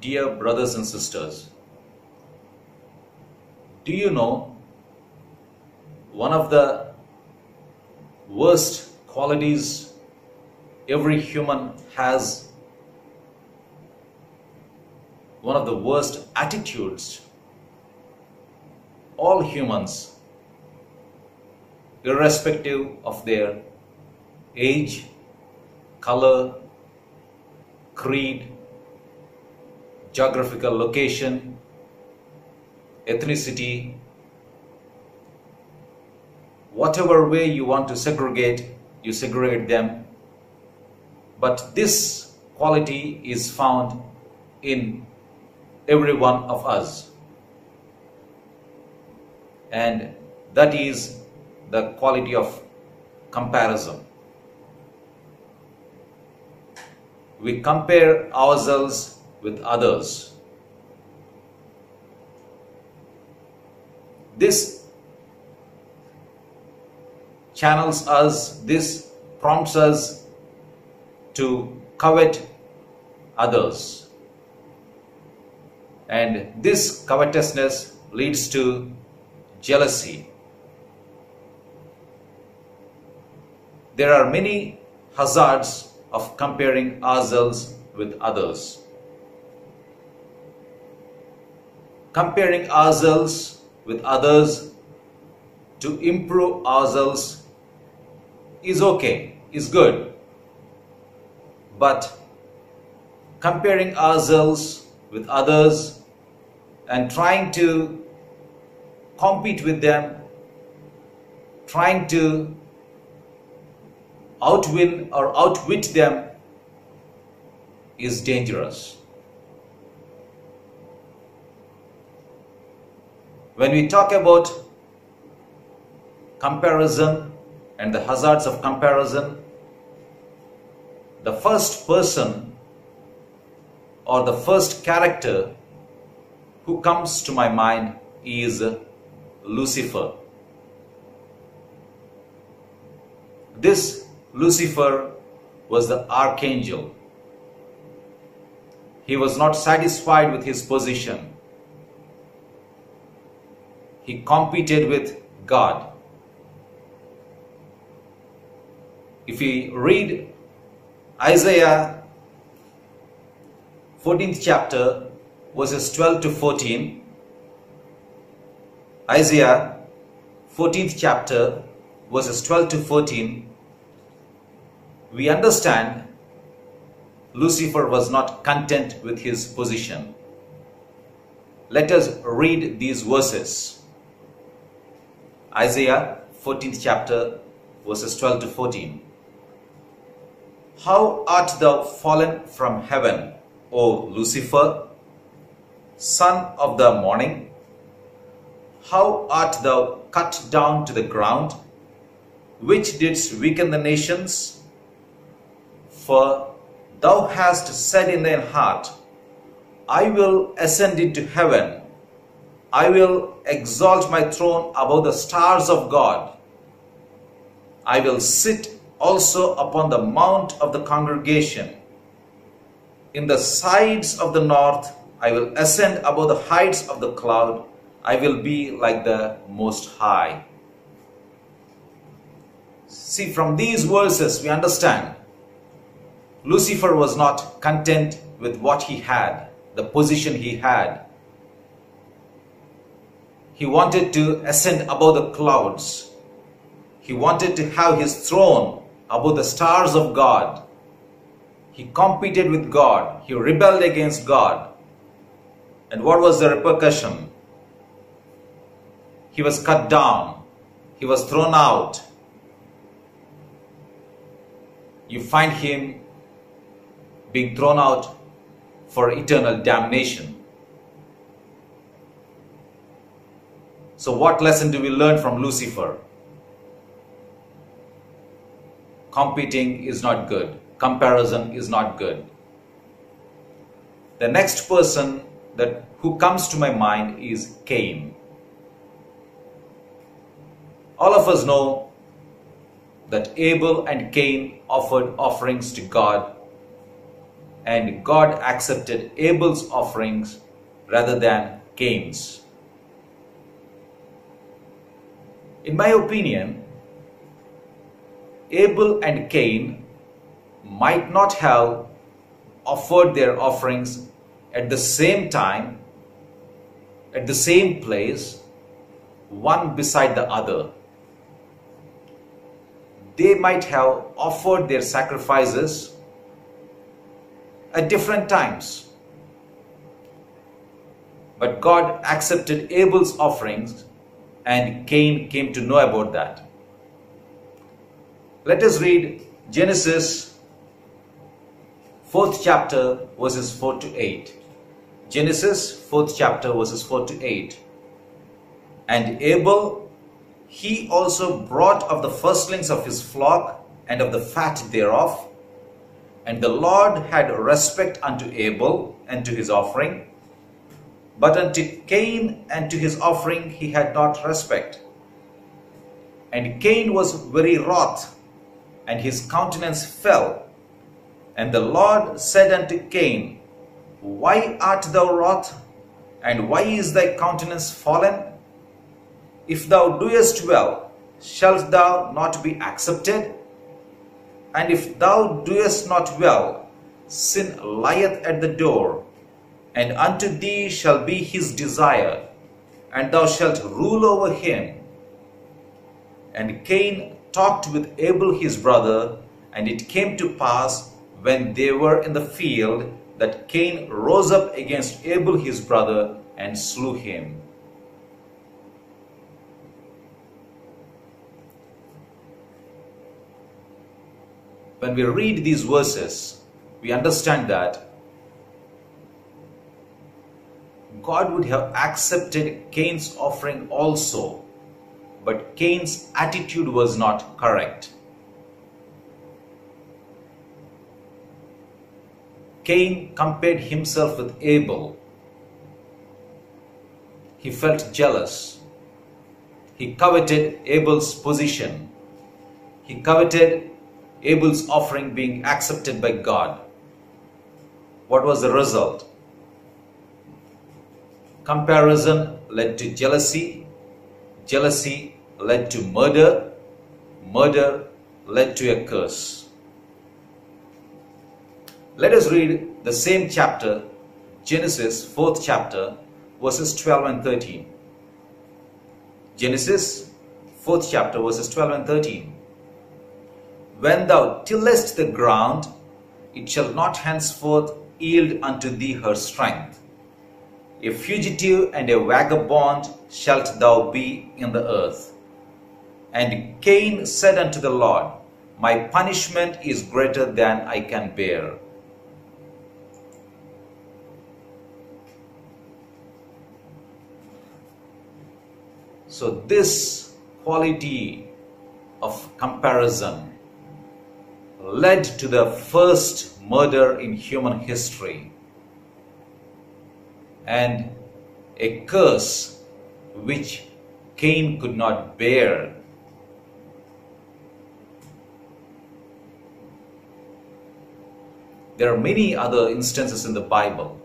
Dear brothers and sisters, do you know one of the worst qualities every human has, one of the worst attitudes all humans, irrespective of their age, color, creed, geographical location, ethnicity, whatever way you want to segregate, you segregate them. But this quality is found in every one of us. And that is the quality of comparison. We compare ourselves with others. This channels us, this prompts us to covet others. And this covetousness leads to jealousy. There are many hazards of comparing ourselves with others. Comparing ourselves with others to improve ourselves is okay, is good. But comparing ourselves with others and trying to compete with them, trying to outwin or outwit them is dangerous. When we talk about comparison and the hazards of comparison, the first person or the first character who comes to my mind is Lucifer. This Lucifer was the archangel. He was not satisfied with his position. He competed with God. If we read Isaiah 14th chapter verses 12 to 14, Isaiah 14th chapter verses 12 to 14, we understand Lucifer was not content with his position. Let us read these verses. Isaiah 14th chapter verses 12 to 14. How art thou fallen from heaven, O Lucifer, son of the morning? How art thou cut down to the ground, which didst weaken the nations? For thou hast said in thine heart, I will ascend into heaven. I will exalt my throne above the stars of God. I will sit also upon the mount of the congregation. In the sides of the north, I will ascend above the heights of the cloud. I will be like the Most High. See, from these verses we understand Lucifer was not content with what he had, the position he had. He wanted to ascend above the clouds. He wanted to have his throne above the stars of God. He competed with God. He rebelled against God. And what was the repercussion? He was cut down. He was thrown out. You find him being thrown out for eternal damnation. So what lesson do we learn from Lucifer? Competing is not good. Comparison is not good. The next person who comes to my mind is Cain. All of us know that Abel and Cain offered offerings to God and God accepted Abel's offerings rather than Cain's. In my opinion, Abel and Cain might not have offered their offerings at the same time, at the same place, one beside the other. They might have offered their sacrifices at different times. But God accepted Abel's offerings and Cain came to know about that. Let us read Genesis 4th chapter verses 4 to 8. Genesis 4th chapter verses 4 to 8. And Abel, he also brought of the firstlings of his flock and of the fat thereof. And the Lord had respect unto Abel and to his offering, but unto Cain and to his offering he had not respect. And Cain was very wroth, and his countenance fell. And the Lord said unto Cain, Why art thou wroth, and why is thy countenance fallen? If thou doest well, shalt thou not be accepted? And if thou doest not well, sin lieth at the door, and unto thee shall be his desire, and thou shalt rule over him. And Cain talked with Abel his brother, and it came to pass, when they were in the field, that Cain rose up against Abel his brother, and slew him. When we read these verses, we understand that God would have accepted Cain's offering also, but Cain's attitude was not correct. Cain compared himself with Abel. He felt jealous. He coveted Abel's position. He coveted Abel's offering being accepted by God. What was the result? Comparison led to jealousy. Jealousy led to murder. Murder led to a curse. Let us read the same chapter, Genesis 4th chapter, verses 12 and 13. Genesis 4th chapter, verses 12 and 13. When thou tillest the ground, it shall not henceforth yield unto thee her strength. A fugitive and a vagabond shalt thou be in the earth. And Cain said unto the Lord, My punishment is greater than I can bear. So this quality of comparison led to the first murder in human history and a curse which Cain could not bear. There are many other instances in the Bible.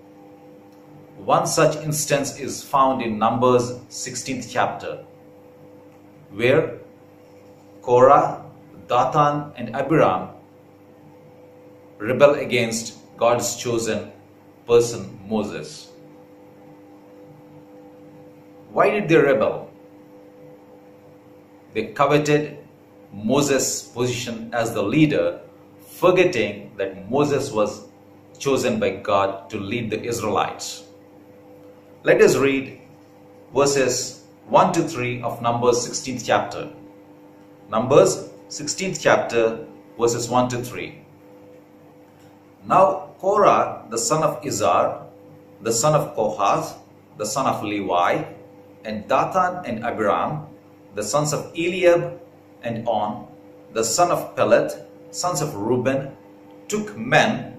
One such instance is found in Numbers 16th chapter, where Korah, Dathan and Abiram rebel against God's chosen person, Moses. Why did they rebel? They coveted Moses' position as the leader, forgetting that Moses was chosen by God to lead the Israelites. Let us read verses 1 to 3 of Numbers 16th chapter. Numbers 16th chapter, verses 1 to 3. Now Korah, the son of Izhar, the son of Kohath, the son of Levi, and Dathan and Abiram, the sons of Eliab and On, the son of Peleth, sons of Reuben, took men,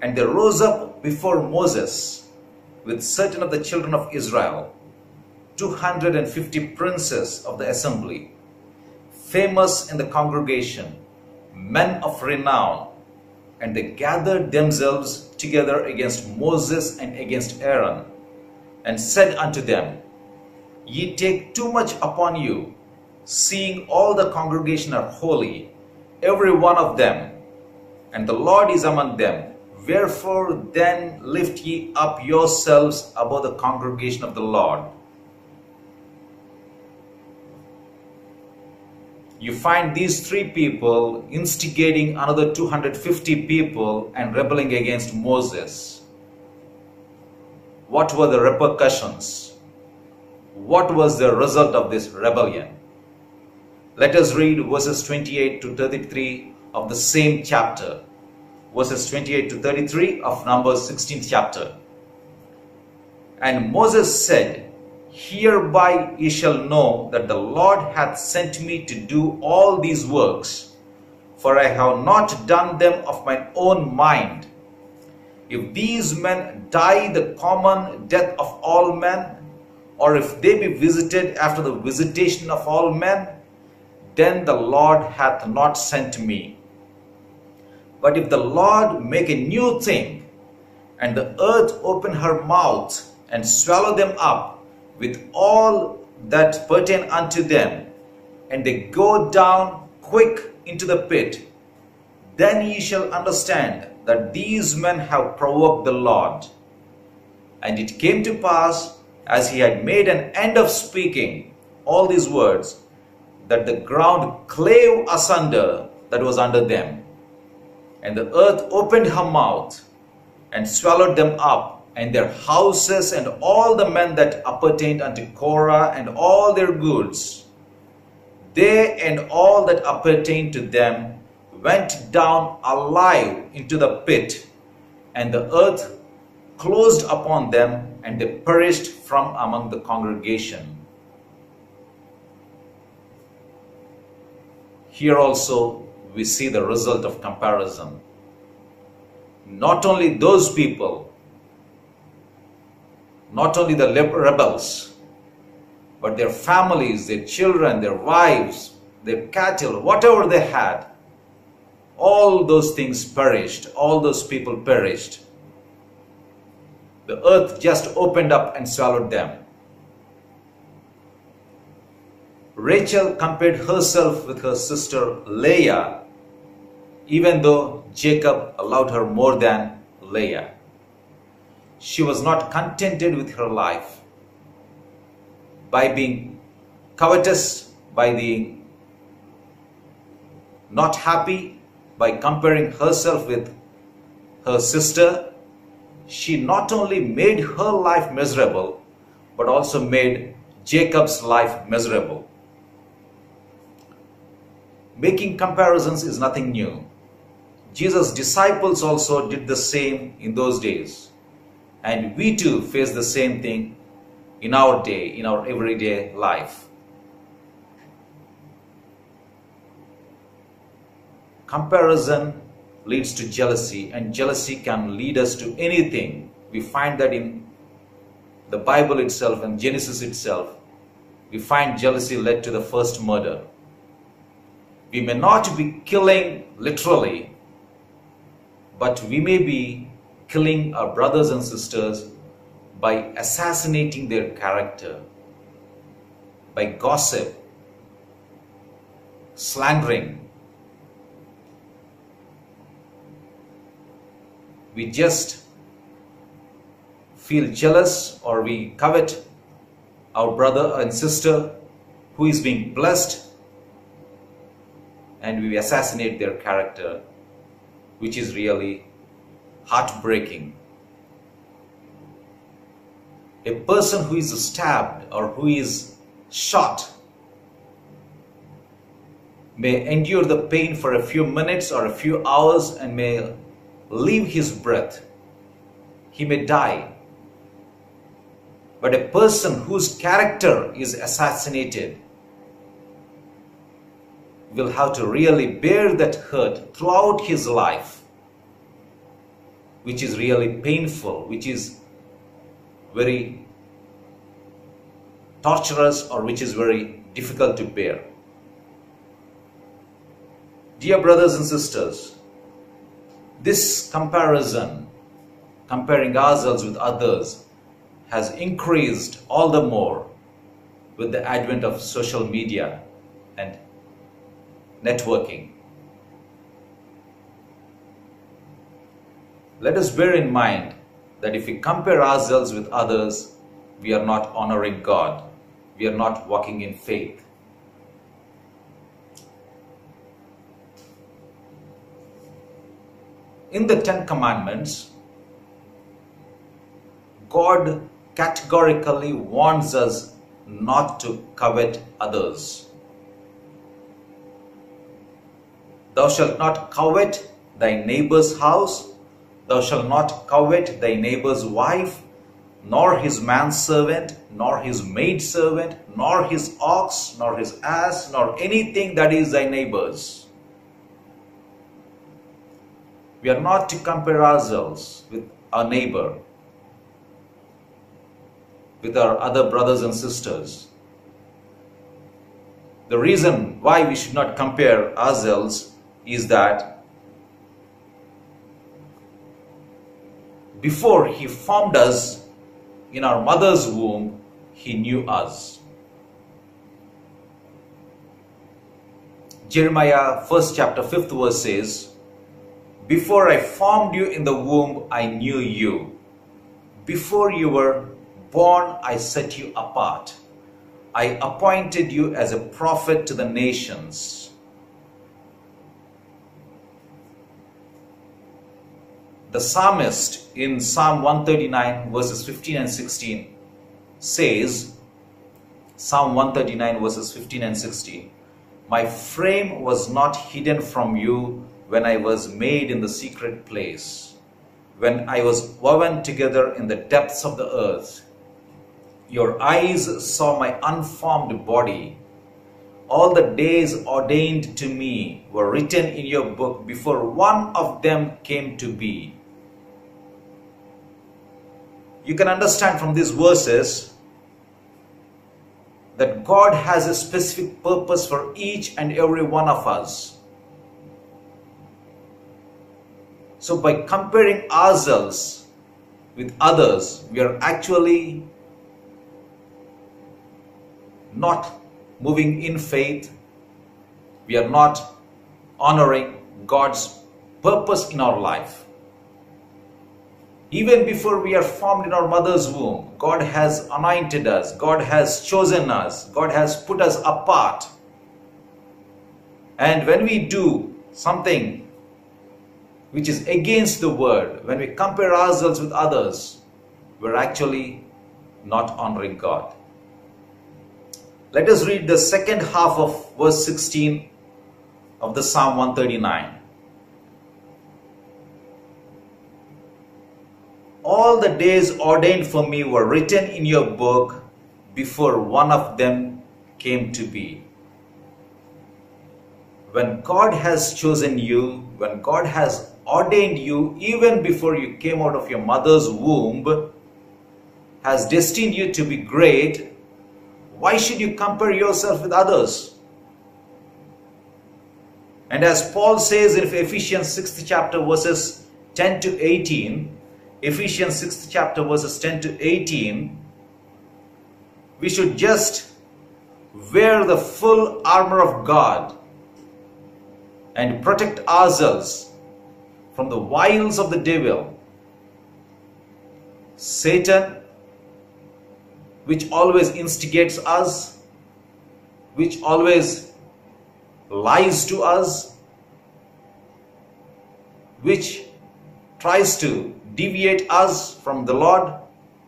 and they rose up before Moses with certain of the children of Israel, 250 princes of the assembly, famous in the congregation, men of renown, and they gathered themselves together against Moses and against Aaron, and said unto them, Ye take too much upon you, seeing all the congregation are holy, every one of them, and the Lord is among them. Wherefore then lift ye up yourselves above the congregation of the Lord. You find these three people instigating another 250 people and rebelling against Moses. What were the repercussions? What was the result of this rebellion? Let us read verses 28 to 33 of the same chapter. Verses 28 to 33 of Numbers 16th chapter. And Moses said, Hereby ye shall know that the Lord hath sent me to do all these works, for I have not done them of mine own mind. If these men die the common death of all men, or if they be visited after the visitation of all men, then the Lord hath not sent me. But if the Lord make a new thing, and the earth open her mouth, and swallow them up, with all that pertain unto them, and they go down quick into the pit, then ye shall understand that these men have provoked the Lord. And it came to pass, as he had made an end of speaking all these words, that the ground clave asunder that was under them, and the earth opened her mouth, and swallowed them up, and their houses, and all the men that appertained unto Korah, and all their goods. They and all that appertained to them went down alive into the pit, and the earth closed upon them, and they perished from among the congregation. Here also we see the result of comparison. Not only those people, not only the rebels, but their families, their children, their wives, their cattle, whatever they had, all those things perished, all those people perished. The earth just opened up and swallowed them. Rachel compared herself with her sister Leah, even though Jacob loved her more than Leah. She was not contented with her life. By being covetous, by being not happy, by comparing herself with her sister, she not only made her life miserable, but also made Jacob's life miserable. Making comparisons is nothing new. Jesus' disciples also did the same in those days. And we too face the same thing in our day, in our everyday life. Comparison leads to jealousy, and jealousy can lead us to anything. We find that in the Bible itself and Genesis itself. We find jealousy led to the first murder. We may not be killing literally, but we may be killing our brothers and sisters by assassinating their character, by gossip, slandering. We just feel jealous, or we covet our brother and sister who is being blessed, and we assassinate their character, which is really heartbreaking. A person who is stabbed or who is shot may endure the pain for a few minutes or a few hours and may leave his breath. He may die. But a person whose character is assassinated will have to really bear that hurt throughout his life, which is really painful, which is very torturous, or which is very difficult to bear. Dear brothers and sisters, This comparison, comparing ourselves with others, has increased all the more with the advent of social media and networking. Let us bear in mind that if we compare ourselves with others, we are not honoring God. We are not walking in faith. In the Ten Commandments, God categorically warns us not to covet others. Thou shalt not covet thy neighbor's house, thou shalt not covet thy neighbor's wife, nor his manservant, nor his maidservant, nor his ox, nor his ass, nor anything that is thy neighbor's. We are not to compare ourselves with our neighbor, with our other brothers and sisters. The reason why we should not compare ourselves is that before He formed us in our mother's womb, He knew us. Jeremiah 1st chapter 5th verse says, before I formed you in the womb, I knew you. Before you were born, I set you apart. I appointed you as a prophet to the nations. The psalmist in Psalm 139 verses 15 and 16 says, Psalm 139 verses 15 and 16, my frame was not hidden from you when I was made in the secret place, when I was woven together in the depths of the earth. Your eyes saw my unformed body. All the days ordained to me were written in your book before one of them came to be. You can understand from these verses that God has a specific purpose for each and every one of us. So by comparing ourselves with others, we are actually not moving in faith. We are not honoring God's purpose in our life. Even before we are formed in our mother's womb, God has anointed us. God has chosen us. God has put us apart. And when we do something which is against the word, when we compare ourselves with others, we're actually not honoring God. Let us read the second half of verse 16 of the Psalm 139. All the days ordained for me were written in your book before one of them came to be. When God has chosen you, when God has ordained you even before you came out of your mother's womb, has destined you to be great, why should you compare yourself with others? And as Paul says in Ephesians 6th chapter verses 10 to 18, Ephesians 6th chapter verses 10 to 18, we should just wear the full armor of God and protect ourselves from the wiles of the devil, Satan, which always instigates us, which always lies to us, which tries to deviate us from the Lord,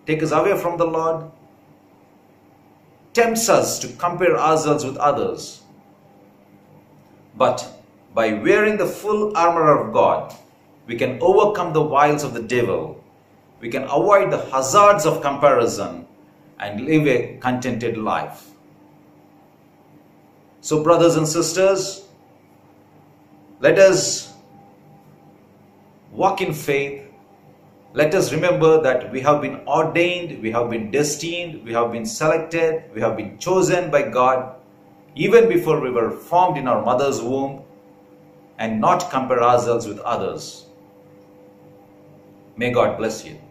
take us away from the Lord, tempts us to compare ourselves with others. But by wearing the full armor of God, we can overcome the wiles of the devil. We can avoid the hazards of comparison and live a contented life. So brothers and sisters, let us walk in faith. Let us remember that we have been ordained, we have been destined, we have been selected, we have been chosen by God even before we were formed in our mother's womb, and not compare ourselves with others. May God bless you.